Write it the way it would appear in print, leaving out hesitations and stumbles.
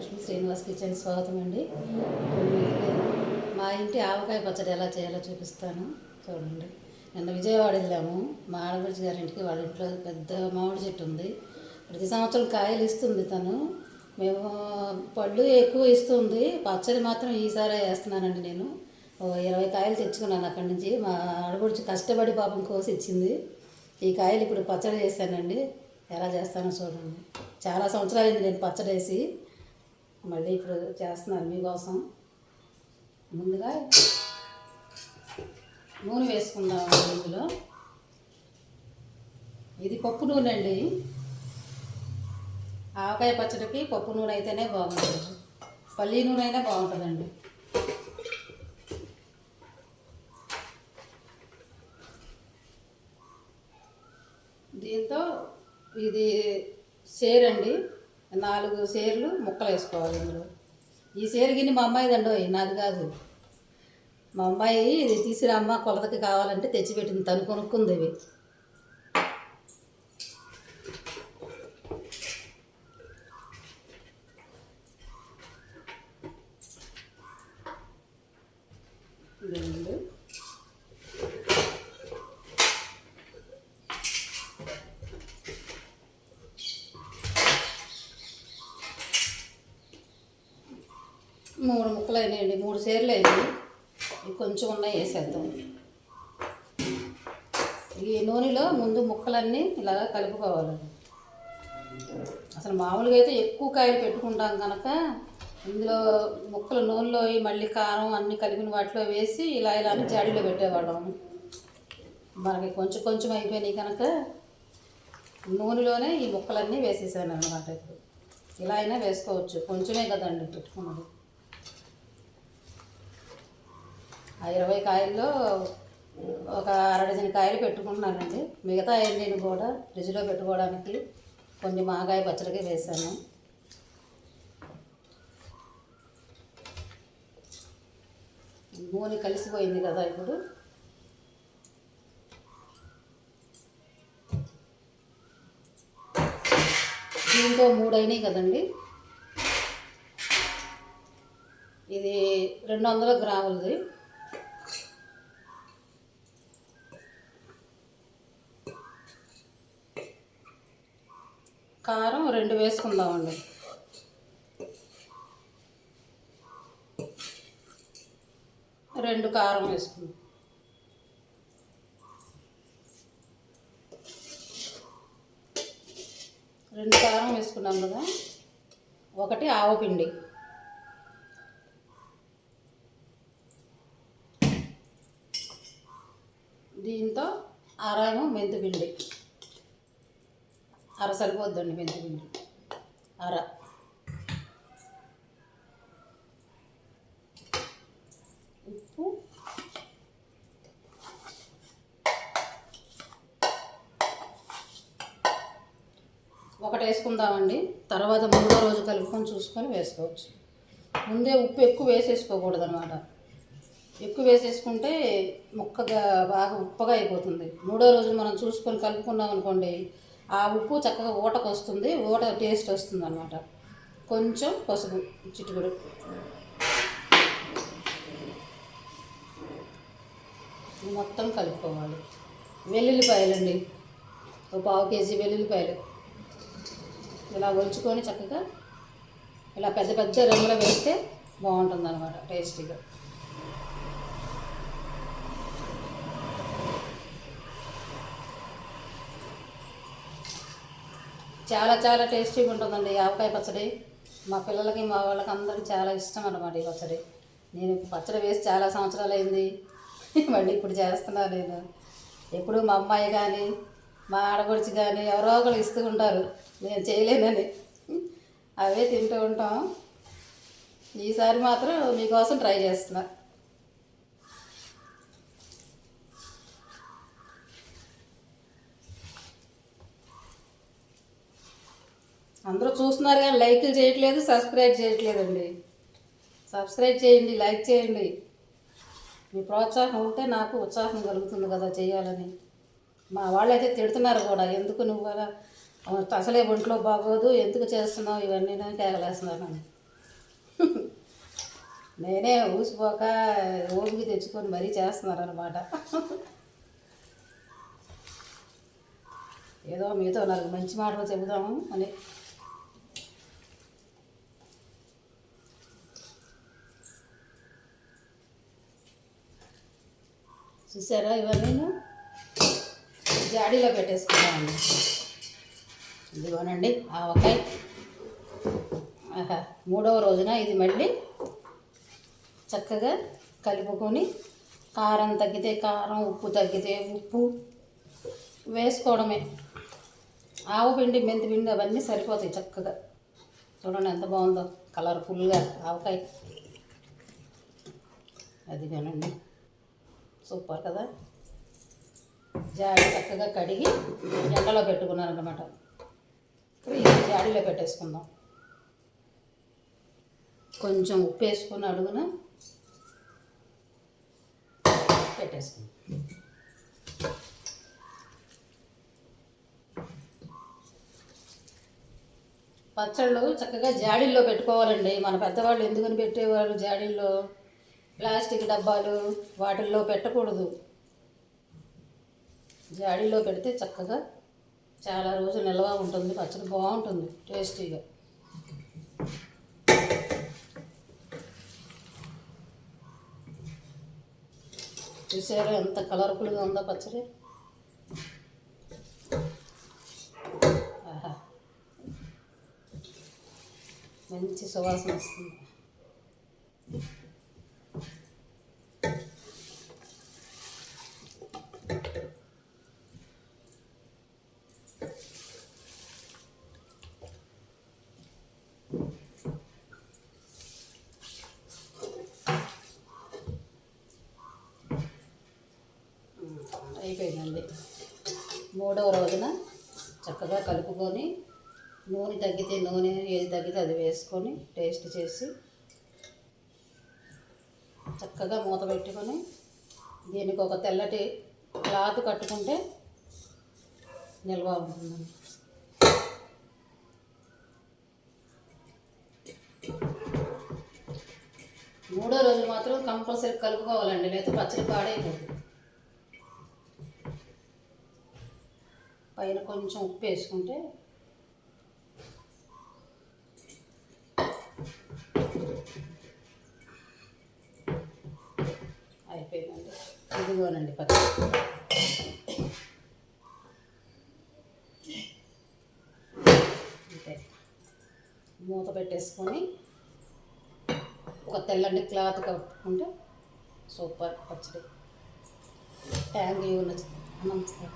Lakshmi Srinivas kitchen స్వాగతం అండి. ఇప్పుడు నేను మా ఇంటి ఆవకాయ పచ్చడి ఎలా చేయాలో చూపిస్తాను, చూడండి. నిన్న విజయవాడ వెళ్ళాము. మా ఆడపడుచు గారి ఇంటికి. వాళ్ళ ఇంట్లో పెద్ద మామిడి చెట్టు ఉంది. ప్రతి సంవత్సరం కాయలు ఇస్తుంది తను. మేము పళ్ళు ఎక్కువ ఇస్తుంది, పచ్చడి మాత్రం ఈసారి వేస్తున్నానండి. నేను 20 కాయలు తెచ్చుకున్నాను అక్కడి నుంచి. మా ఆడపడుచు కష్టపడి పాపం కోసి ఇచ్చింది. ఈ కాయలు ఇప్పుడు పచ్చడి చేశానండి. ఎలా చేస్తానో చూడండి. చాలా సంవత్సరాలు నేను పచ్చడి వేసి, మళ్ళీ ఇప్పుడు చేస్తున్నాను మీకోసం. ముందుగా నూనె వేసుకుందాం. ఇందులో ఇది పప్పు నూనె అండి. ఆవకాయ పచ్చడికి పప్పు నూనె అయితేనే బాగుంటుంది, పల్లి నూనె అయినా బాగుంటుందండి. దీంతో ఇది సేరు అండి, 4 సేర్లు ముక్కలు వేసుకోవాలి ఇందులో. ఈ సేరు గిన్నె మా అమ్మాయిదండో, నాది కాదు. మా అమ్మాయి ఇది తీసుకురమ్మ కొలతకి కావాలంటే తెచ్చిపెట్టింది, తను కొనుక్కుంది ఇవి. రెండు 3 ముక్కలు అయినాయండి, 3 సేర్లు అయింది. కొంచెం ఉన్నాయి, వేసేద్దాం. ఈ నూనెలో ముందు ముక్కలన్నీ ఇలాగా కలుపుకోవాలండి. అసలు మామూలుగా అయితే ఎక్కువ కాయలు పెట్టుకుంటాం కనుక ఇందులో ముక్కలు నూనెలో మళ్ళీ కారం అన్నీ కలిపిన వాటిలో వేసి ఇలా ఇలా అని జాడీలో పెట్టేవాళ్ళం. మనకి కొంచెం కొంచెం అయిపోయినాయి కనుక నూనెలోనే ఈ ముక్కలన్నీ వేసేసాను అన్నమాట. ఇప్పుడు ఇలా అయినా వేసుకోవచ్చు, కొంచెమే కదండి పెట్టుకున్నది. ఆ 20 కాయల్లో ఒక అర డజన్ కాయలు పెట్టుకుంటున్నానండి. మిగతా నేను కూడా ఫ్రిడ్జ్లో పెట్టుకోవడానికి కొన్ని మాగాయ పచ్చడికి వేసాను. నూనె కలిసిపోయింది కదా ఇప్పుడు. దీంతో 3 అయినాయి కదండి. ఇది 200 గ్రాములది. కారం 2 వేసుకుందామండి. రెండు కారం వేసుకుందాం. రెండు కారం వేసుకున్నాం కదా. 1 ఆవపిండి, దీంతో అరేమో మెంతిపిండి. అర సరిపోద్దండి మెంతిపిండి, అర. ఉప్పు, ఒకటి వేసుకుందామండి. తర్వాత 3వ రోజు కలుపుకొని చూసుకొని వేసుకోవచ్చు. ముందే ఉప్పు ఎక్కువ వేసేసుకోకూడదు అన్నమాట. ఎక్కువ వేసేసుకుంటే ముక్కగా బాగా ఉప్పగా అయిపోతుంది. 3వ రోజు మనం చూసుకొని కలుపుకున్నాం అనుకోండి, ఆ ఉప్పు చక్కగా ఊటకు వస్తుంది, ఊట టేస్ట్ వస్తుంది అన్నమాట. కొంచెం పసుపు చిటికెడు, మొత్తం కలుపుకోవాలి. వెల్లుల్లిపాయలండి, 1/2 కేజీ వెల్లుల్లిపాయలు ఇలా ఒలుచుకొని చక్కగా ఇలా పెద్ద పెద్ద రంగులో వేస్తే బాగుంటుంది అన్నమాట, టేస్టీగా. చాలా చాలా టేస్టీగా ఉంటుందండి ఆవకాయ పచ్చడి. మా పిల్లలకి మా వాళ్ళకి అందరికీ చాలా ఇష్టం అన్నమాట ఈ పచ్చడి. నేను పచ్చడి వేసి చాలా సంవత్సరాలు అయింది, మళ్ళీ ఇప్పుడు చేస్తున్నాను నేను. ఎప్పుడు మా అమ్మాయి కానీ మా ఆడపడుచు కానీ ఎవరో ఒకరు ఇస్తూ ఉంటారు, నేను చేయలేనని. అవే తింటూ ఉంటాం. ఈసారి మాత్రం మీకోసం ట్రై చేస్తున్నా. అందరూ చూస్తున్నారు కానీ లైక్లు చేయట్లేదు, సబ్స్క్రైబ్ చేయట్లేదండి. సబ్స్క్రైబ్ చేయండి, లైక్ చేయండి. మీ ప్రోత్సాహం ఉంటే నాకు ఉత్సాహం కలుగుతుంది కదా చేయాలని. మా వాళ్ళు అయితే తిడుతున్నారు కూడా, ఎందుకు నువ్వు అలా అసలే ఒంట్లో బాగోదు, ఎందుకు చేస్తున్నావు ఇవన్నీ కేకలేస్తున్నారు నన్ను. నేనే ఊసిపోక ఓపిక తెచ్చుకొని మరీ చేస్తున్నారు అనమాట. ఏదో మీతో నాకు మంచి మాటలు చెబుదాము అని. చూసారా, ఇవన్నీ జాడీలో పెట్టేసుకున్నామండి. ఇదిగోనండి ఆవకాయ. మూడవ రోజున ఇది మళ్ళీ చక్కగా కలుపుకొని కారం తగ్గితే కారం, ఉప్పు తగ్గితే ఉప్పు వేసుకోవడమే. ఆవపిండి, మెంతిపిండి అవన్నీ సరిపోతాయి చక్కగా. చూడండి ఎంత బాగుందో కలర్ఫుల్గా ఆవకాయ. అది కానండి సూపర్ కదా. జాడి చక్కగా కడిగి ఎండలో పెట్టుకున్నాను అనమాట. జాడీలో పెట్టేసుకుందాం. కొంచెం ఉప్పు వేసుకొని అడుగున పెట్టేసుకుందాం. పచ్చళ్ళు చక్కగా జాడీల్లో పెట్టుకోవాలండి. మన పెద్దవాళ్ళు ఎందుకని పెట్టేవాళ్ళు జాడీల్లో? ప్లాస్టిక్ డబ్బాలు వాటిల్లో పెట్టకూడదు. జాడీలో పెడితే చక్కగా చాలా రోజులు నిల్వ ఉంటుంది. పచ్చడి బాగుంటుంది టేస్టీగా. చూసారా ఎంత కలర్ఫుల్గా ఉందో పచ్చడి. ఆహా, మంచి సువాసన వస్తుంది. అయిపోయిందండి. మూడవ రోజున చక్కగా కలుపుకొని నూనె తగ్గితే నూనె, ఏది తగ్గితే అది వేసుకొని టేస్ట్ చేసి చక్కగా మూత పెట్టుకొని దీనికి ఒక తెల్లటి క్లాత్ కట్టుకుంటే నిల్వ ఉంటుందండి. మూడో రోజు మాత్రం కంపల్సరీ కలుపుకోవాలండి, లేకపోతే పచ్చడి పాడైపోతుంది. పైన కొంచెం ఉప్పు వేసుకుంటే అయిపోయిందండి. ఇదిగోనండి పచ్చడి. అంతే, మూత పెట్టేసుకొని ఒక తెల్లని క్లాత్ కట్టుకుంటే సూపర్ పచ్చడి. Thank you. నమస్తే.